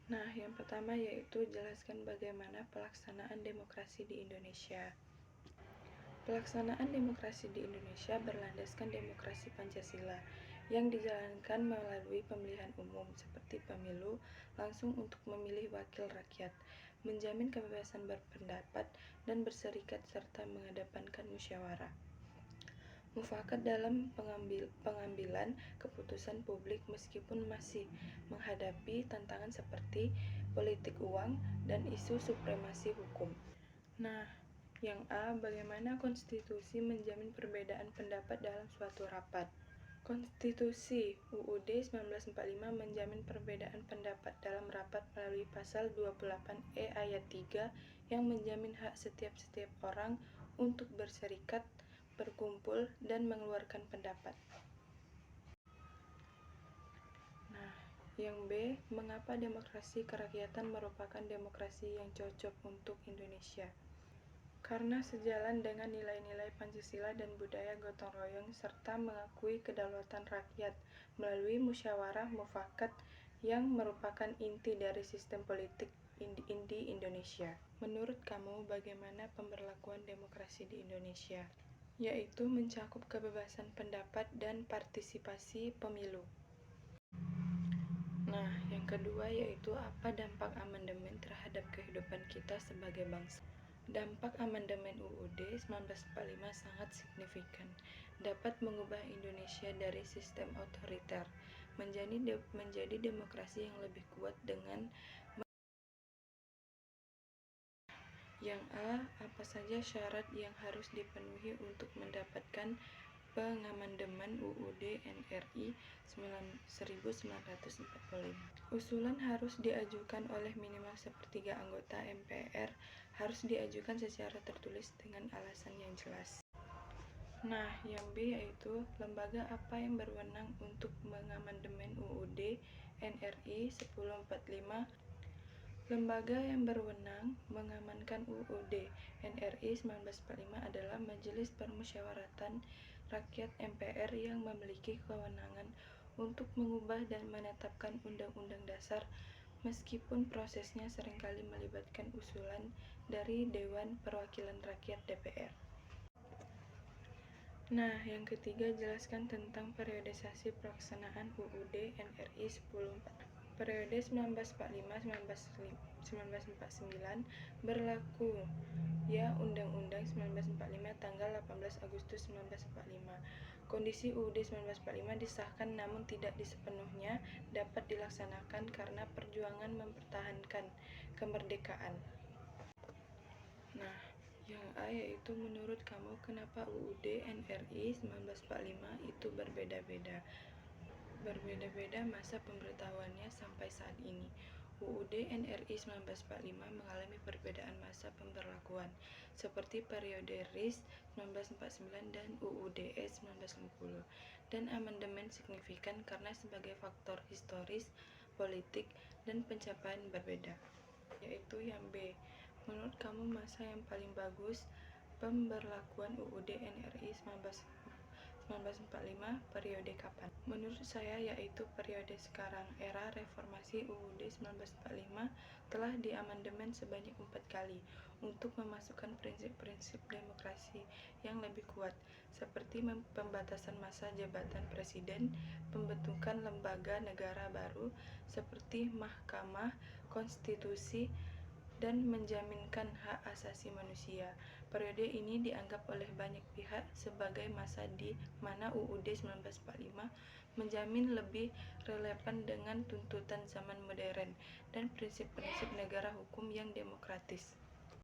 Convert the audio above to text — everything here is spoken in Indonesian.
Nah, yang pertama yaitu jelaskan bagaimana pelaksanaan demokrasi di Indonesia. Pelaksanaan demokrasi di Indonesia berlandaskan demokrasi Pancasila yang dijalankan melalui pemilihan umum seperti pemilu langsung untuk memilih wakil rakyat, menjamin kebebasan berpendapat dan berserikat serta mengedepankan musyawarah. Mufakat dalam pengambilan keputusan publik meskipun masih menghadapi tantangan seperti politik uang dan isu supremasi hukum. Nah, yang A, bagaimana konstitusi menjamin perbedaan pendapat dalam suatu rapat? Konstitusi UUD 1945 menjamin perbedaan pendapat dalam rapat melalui pasal 28E ayat 3 yang menjamin hak setiap orang untuk berserikat, berkumpul, dan mengeluarkan pendapat. Nah, yang B, mengapa demokrasi kerakyatan merupakan demokrasi yang cocok untuk Indonesia? Karena sejalan dengan nilai-nilai Pancasila dan budaya gotong royong serta mengakui kedaulatan rakyat melalui musyawarah mufakat yang merupakan inti dari sistem politik di Indonesia. Menurut kamu, bagaimana pemberlakuan demokrasi di Indonesia? Yaitu mencakup kebebasan pendapat dan partisipasi pemilu. Nah, yang kedua yaitu apa dampak amandemen terhadap kehidupan kita sebagai bangsa? Dampak amandemen UUD 1945 sangat signifikan, dapat mengubah Indonesia dari sistem otoriter menjadi demokrasi yang lebih kuat dengan yang A, apa saja syarat yang harus dipenuhi untuk mendapatkan pengamandemen UUD NRI 1945. Usulan harus diajukan oleh minimal sepertiga anggota MPR, harus diajukan secara tertulis dengan alasan yang jelas. Nah, yang B yaitu lembaga apa yang berwenang untuk mengamandemen UUD NRI 1045. Lembaga yang berwenang mengamankan UUD NRI 1945 adalah Majelis Permusyawaratan Rakyat MPR yang memiliki kewenangan untuk mengubah dan menetapkan undang-undang dasar meskipun prosesnya seringkali melibatkan usulan dari Dewan Perwakilan Rakyat DPR. Nah, yang ketiga jelaskan tentang periodisasi pelaksanaan UUD NRI 1045. Periode 1945-1949 berlaku ya Undang-Undang 1945 tanggal 18 Agustus 1945. Kondisi UUD 1945 disahkan namun tidak sepenuhnya dapat dilaksanakan karena perjuangan mempertahankan kemerdekaan. Nah, yang A yaitu menurut kamu kenapa UUD NRI 1945 itu berbeda-beda? Berbeda-beda masa pemberitahuannya sampai saat ini. UUD NRI 1945 mengalami perbedaan masa pemberlakuan, seperti periode RIS 1949 dan UUDS 1950, dan amandemen signifikan karena sebagai faktor historis, politik, dan pencapaian berbeda. Yaitu yang B. Menurut kamu masa yang paling bagus pemberlakuan UUD NRI 1945 periode kapan? Menurut saya yaitu periode sekarang. Era reformasi UUD 1945 telah diamandemen sebanyak 4 kali untuk memasukkan prinsip-prinsip demokrasi yang lebih kuat seperti pembatasan masa jabatan presiden, pembentukan lembaga negara baru seperti Mahkamah Konstitusi, dan menjaminkan hak asasi manusia. Periode ini dianggap oleh banyak pihak sebagai masa di mana UUD 1945 menjamin lebih relevan dengan tuntutan zaman modern dan prinsip-prinsip negara hukum yang demokratis.